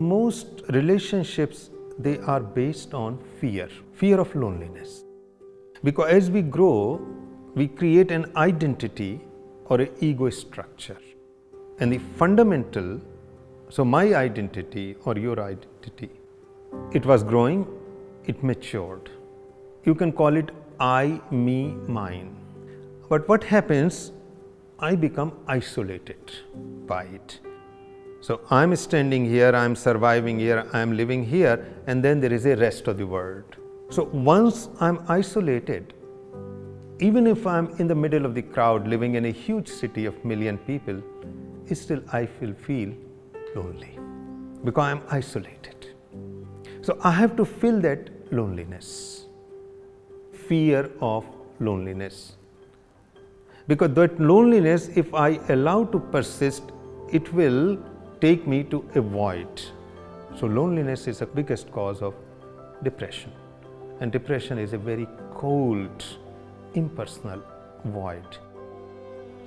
Most relationships, they are based on fear of loneliness. Because as we grow, we create an identity or an ego structure. And the fundamental, so my identity or your identity, it was growing, it matured. You can call it I, me, mine. But what happens, I become isolated by it. So I'm standing here, I'm surviving here, I'm living here, and then there is a rest of the world. So once I'm isolated, even if I'm in the middle of the crowd living in a huge city of million people, still I feel lonely because I'm isolated. So I have to feel that loneliness, fear of loneliness. Because that loneliness, if I allow to persist, it will take me to a void. So loneliness is the biggest cause of depression. And depression is a very cold, impersonal void.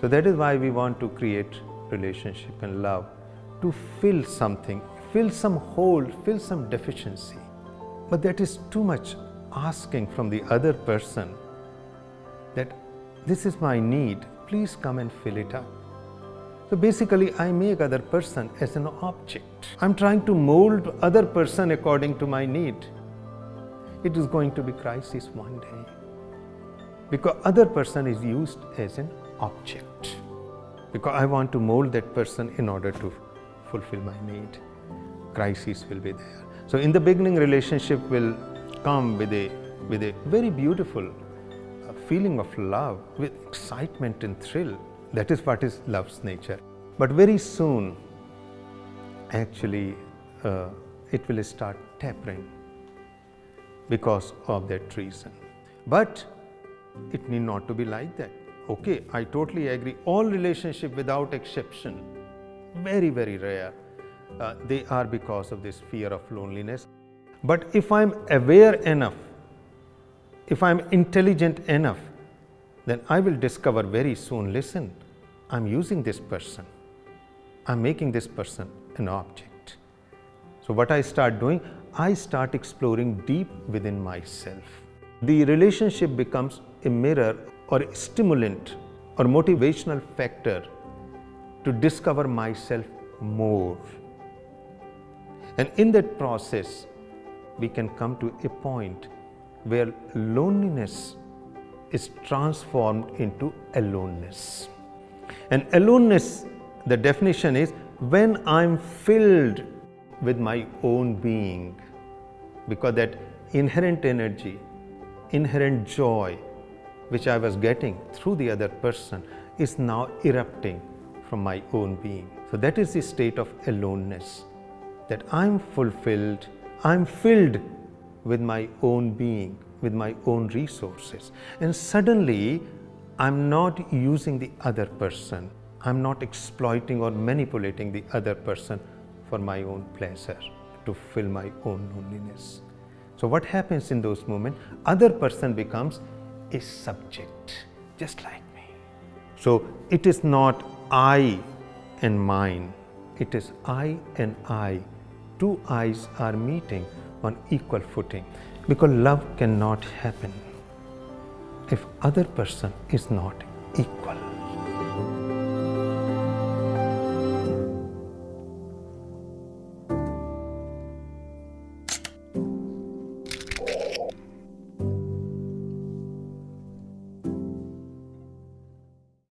So that is why we want to create relationship and love, to fill something, fill some hole, fill some deficiency. But that is too much asking from the other person that this is my need, please come and fill it up. So basically I make other person as an object. I'm trying to mold other person according to my need. It is going to be crisis one day. Because other person is used as an object. Because I want to mold that person in order to fulfill my need. Crisis will be there. So in the beginning, relationship will come with a very beautiful feeling of love, with excitement and thrill. That is what is love's nature. But very soon, actually, it will start tapering because of that reason. But it need not to be like that. Okay, I totally agree. All relationship without exception, very, very rare. They are because of this fear of loneliness. But if I'm aware enough, if I'm intelligent enough, then I will discover very soon, listen, I'm using this person. I'm making this person an object. So what I start doing, I start exploring deep within myself. The relationship becomes a mirror or a stimulant or motivational factor to discover myself more. And in that process, we can come to a point where loneliness is transformed into aloneness. And aloneness, the definition is when I'm filled with my own being, because that inherent energy, inherent joy, which I was getting through the other person, is now erupting from my own being. So that is the state of aloneness, that I'm fulfilled, I'm filled with my own being, with my own resources. And suddenly, I'm not using the other person. I'm not exploiting or manipulating the other person for my own pleasure, to fill my own loneliness. So what happens in those moments? Other person becomes a subject, just like me. So it is not I and mine. It is I and I. Two eyes are meeting on equal footing. Because love cannot happen if other person is not equal.